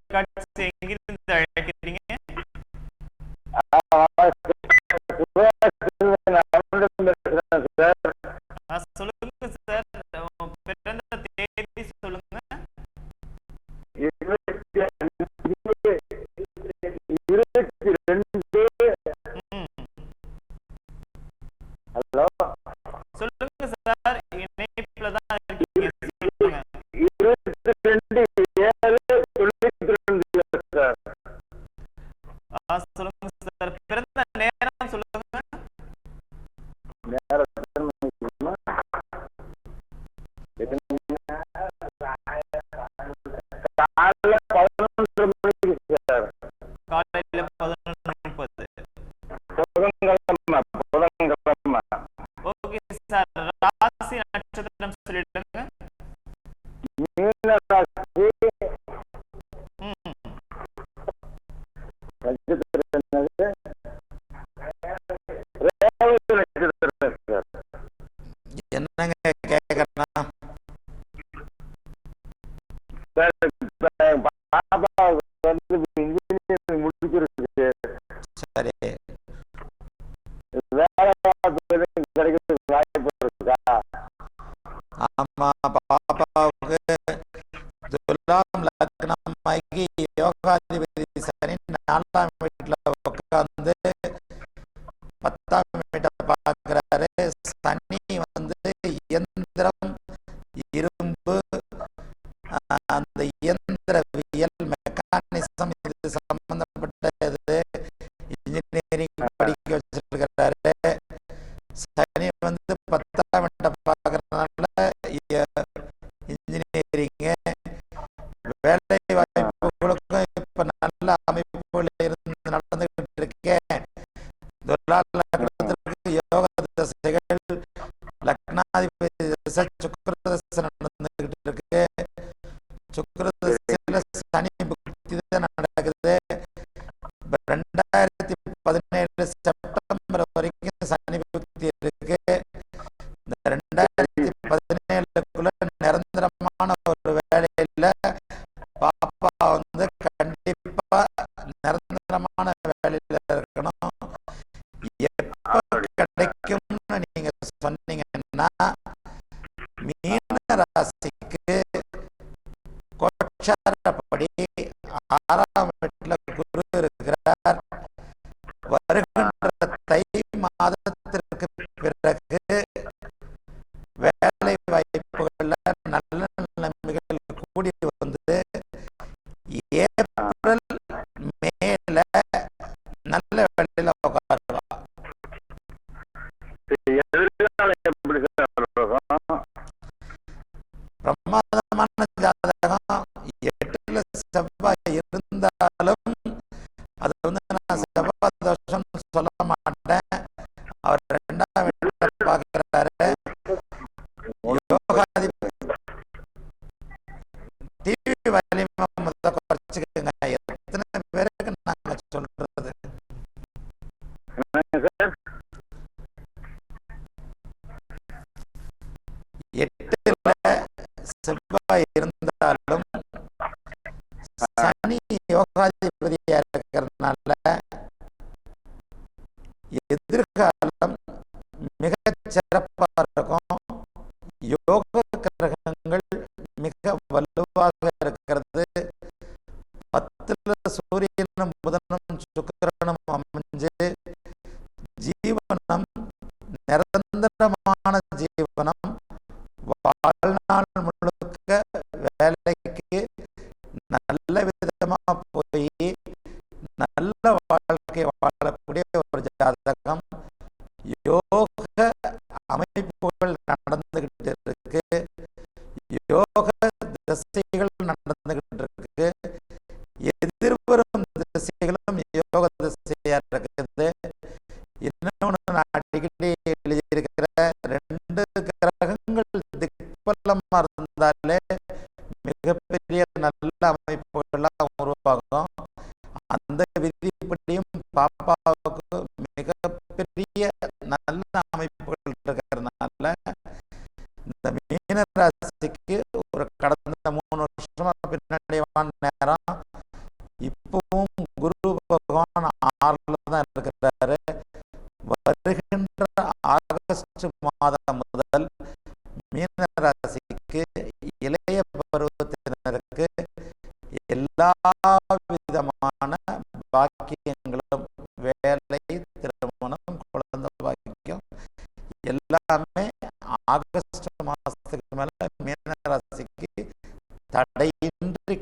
தொலைக்காட்சி எங்கிருந்து அழைக்கிறீங்க? சொல்லுங்க சார். பிறந்த தேதி சொல்லுங்க. சொல்லுங்க சார், இணைப்புல தான் இருக்கீங்க. சொல்லுங்க. சொல்லுங்க சார், பிறந்த நேரம் சொல்லுங்க. காலையில 11:30. ஓகே சார், ராசி நட்சத்திரம் சொல்லிடுங்க. என்னங்க கேட்கறேன்? சரி, ஆமா, பாப்பாவுக்கு துலாம் லக்னமாகி யோகாதிபதி சனி 4ஆம் வீட்டுல உட்காந்து 10ஆம் வீட்டை பார்க்கிறாரு. சனி இயந்திரம், இரும்பு, அந்த இயந்திரவியல், மெக்கானிசம், இது சம்பந்தப்பட்ட இன்ஜினியரிங் படிக்க வச்சிருக்கிறாரு. சனி 10ஆம் வீட்டை பார்க்கறதுனால இன்ஜினியரிங்கு, வேலை வாய்ப்புகளுக்கும் இப்ப நல்ல அமைப்புகள் இருந்து நடந்துகிட்டு இருக்கேன். லக்னத்திற்கு யோக தசைகள், லக்னாதிபதி தசை சுக்கிர தசை நடந்துகிட்டு இருக்கு. சுக்கிர தசையில சனி புக்தி தான் நடக்குது. 2017 செப்டம்பர் வரைக்கும் சனி புக்தி இருக்கு. இந்த 2017க்குள்ள நிரந்தரமான ஒரு வேலையில பாப்பா கண்டிப்பா நிரந்தரமான வேலையில இருக்கணும். எப்ப கிடைக்கும்னு நீங்க சொன்னீங்கன்னா, மீன ராசிக்கு கோச்சாரப்படி 6ஆம் வீட்டுல குரு இருக்கிறார். வருகின்ற தை மாதத்திற்கு பிறகு வேலை வாய்ப்புகள்ல நல்ல நிலைமைகள் கூடி ஏப்ரல் மேல நல்ல வேலையில உட்காருவா. பிரமாதமான ஜாதகம். 8ல செவ்வாய் இருந்தாலும் அது நான் செவ்வாய் தோஷம் சொல்ல மாட்டேன். அவர் 2ஆம் வீட்டை பார்க்கிறாரு. யோகாதிபதி டிவி வலிமை முதல்ல குறைச்சிக்கங்க. எத்தனை பேருக்கு நாங்க சொல்றது? 8ல செவ்வாய் இருந்தாலும் சனி யோகாதிபதியா இருக்கிறதுனால எதிர்காலம் மிகச் சிறப்பா இருக்கும். யோக கிரகங்கள் மிக வலுவாக இருக்கிறது. 10ல சூரியனும் புதனும் சுக்கிரனும் அமைஞ்சு ஜீவனம், நிரந்தரமான ஜீவனம், வாழ்நாள் முழுக்க வேலைக்கு நல்ல விதமா போய் நல்ல வாழ்க்கை வாழக்கூடிய ஒரு ஜாதகம். யோக அமைப்புகள் நடந்துகிட்டு இருக்கு. யோக திசைகள் நடந்துகிட்டு இருக்கு. எதிர்வரும் திசைகளும் யோக திசையா இருக்குது. இன்னொன்னு நான் அடிக்கடி எழுதியிருக்கிற 2 கிரகங்கள் திக்பலமா இருந்தாலே மிகப்பெரிய நல்ல அமைப்புகள்லாம் உருவாகும். அந்த விதிப்படியும் பாப்பாவுக்கு மிகப்பெரிய நல்ல அமைப்புகள் இருக்கிறதுனால இந்த மீன ராசிக்கு ஒரு கடந்த 3 வருஷமா பின்னாடி நேரம் ஆகஸ்ட் மாதம் முதல் மீன ராசிக்கு இளைய பருவத்தினருக்கு எல்லா விதமான பாக்கியங்களும், வேலை, திருமணம், குழந்தை பாக்கியம் எல்லாமே ஆகஸ்ட் மாசத்துக்கு மேல மீன ராசிக்கு தடையின்றி